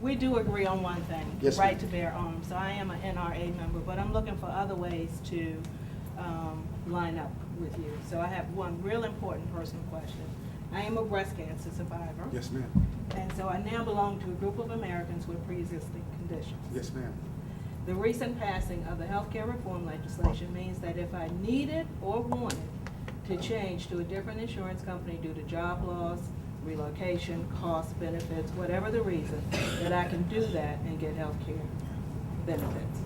We do agree on one thing, Yes, right ma'am. to bear arms. So I am an NRA member, but I'm looking for other ways to line up with you. So I have one real important personal question. I am a breast cancer survivor. Yes, ma'am. And so I now belong to a group of Americans with pre-existing conditions. Yes, ma'am. The recent passing of the healthcare reform legislation means that if I needed or wanted to change to a different insurance company due to job loss, relocation, cost, benefits, whatever the reason, that I can do that and get healthcare benefits.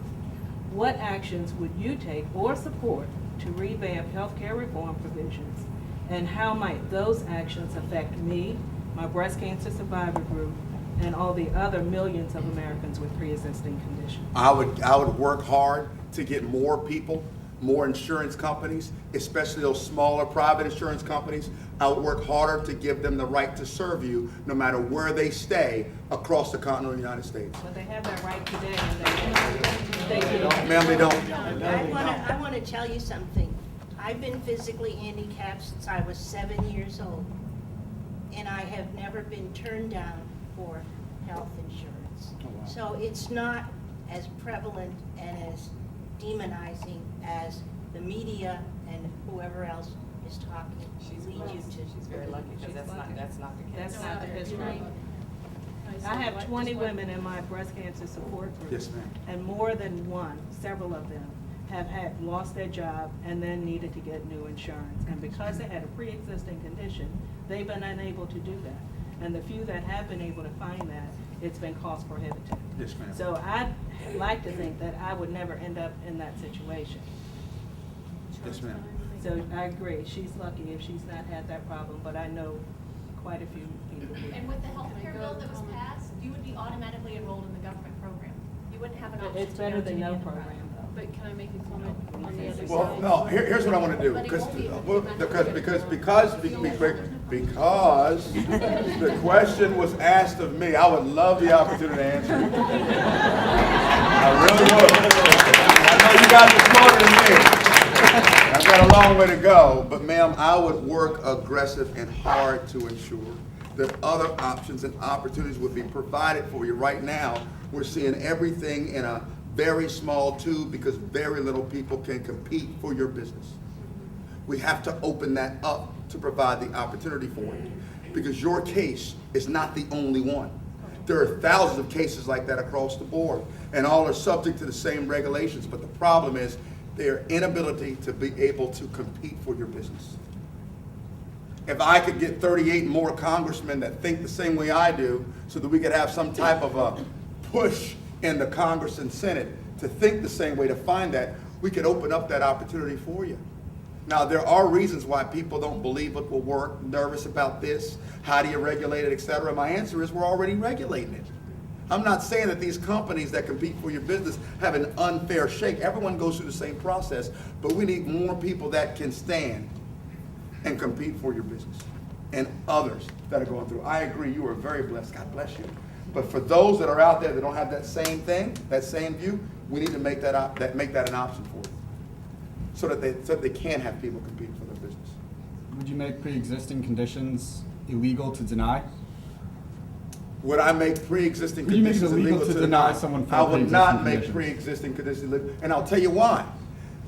What actions would you take or support to revamp healthcare reform provisions? And how might those actions affect me, my breast cancer survivor group, and all the other millions of Americans with pre-existing conditions? I would work hard to get more people, more insurance companies, especially those smaller private insurance companies. I would work harder to give them the right to serve you no matter where they stay across the continental United States. But they have that right today, and they do. Ma'am, they don't. I want to tell you something. I've been physically handicapped since I was 7 years old, and I have never been turned down for health insurance. Oh, wow. So it's not as prevalent and as demonizing as the media and whoever else is talking. lead you to. She's very lucky, because that's not the case. That's not the history. I have 20 women in my breast cancer support group. Yes, ma'am. And more than one, several of them, have lost their job and then needed to get new insurance. And because they had a pre-existing condition, they've been unable to do that. And the few that have been able to find that, it's been cost prohibitive. Yes, ma'am. So I'd like to think that I would never end up in that situation. Yes, ma'am. So I agree, she's lucky if she's not had that problem, but I know quite a few people who. And with the healthcare bill that was passed, you would be automatically enrolled in the government program. You wouldn't have an option It's to better go to than any no other program, program. though. But can I make a comment on the other Well, side? no, here's what I want to do, because the question was asked of me, I would love the opportunity to answer it. I really would. I know you guys are smarter than me. I've got a long way to go, but ma'am, I would work aggressive and hard to ensure that other options and opportunities would be provided for you. Right now, we're seeing everything in a very small tube because very little people can compete for your business. We have to open that up to provide the opportunity for it, because your case is not the only one. There are thousands of cases like that across the board, and all are subject to the same regulations, but the problem is their inability to be able to compete for your business. If I could get 38 more congressmen that think the same way I do, so that we could have some type of a push in the Congress and Senate to think the same way, to find that, we could open up that opportunity for you. Now, there are reasons why people don't believe it will work, nervous about this, how do you regulate it, et cetera. My answer is we're already regulating it. I'm not saying that these companies that compete for your business have an unfair shake. Everyone goes through the same process, but we need more people that can stand and compete for your business, and others that are going through. I agree, you are very blessed, God bless you. But for those that are out there that don't have that same thing, that same view, we need to make that an option for you, so that they can have people compete for their business. Would you make pre-existing conditions illegal to deny? Would I make pre-existing Would you make it conditions illegal to deny someone for I would not pre-existing make conditions? pre-existing conditions illegal, and I'll tell you why.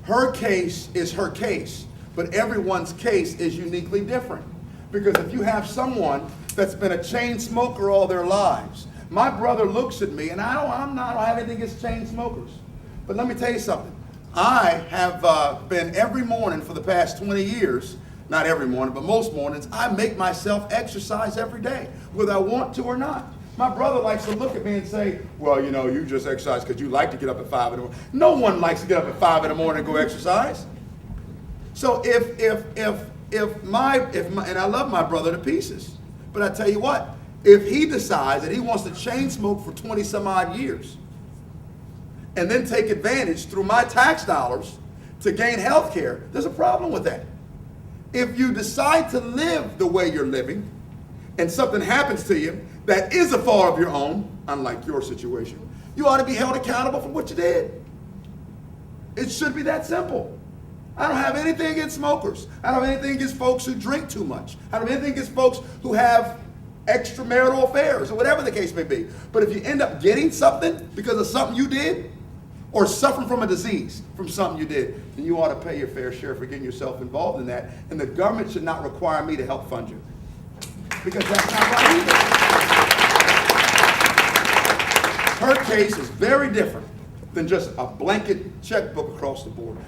Her case is her case, but everyone's case is uniquely different. Because if you have someone that's been a chain smoker all their lives, my brother looks at me, and I don't have anything against chain smokers. But let me tell you something. I have been every morning for the past 20 years, not every morning, but most mornings, I make myself exercise every day, whether I want to or not. My brother likes to look at me and say, well, you know, you just exercise because you like to get up at 5 in the morning. No one likes to get up at 5 in the morning and go exercise. So and I love my brother to pieces, but I tell you what, if he decides that he wants to chain smoke for 20 some odd years and then take advantage through my tax dollars to gain health care, there's a problem with that. If you decide to live the way you're living and something happens to you that is a fault of your own, unlike your situation, you ought to be held accountable for what you did. It should be that simple. I don't have anything against smokers. I don't have anything against folks who drink too much. I don't have anything against folks who have extramarital affairs, or whatever the case may be. But if you end up getting something because of something you did, or suffering from a disease from something you did, then you ought to pay your fair share for getting yourself involved in that. And the government should not require me to help fund you, because that's not right either. Her case is very different than just a blanket checkbook across the board.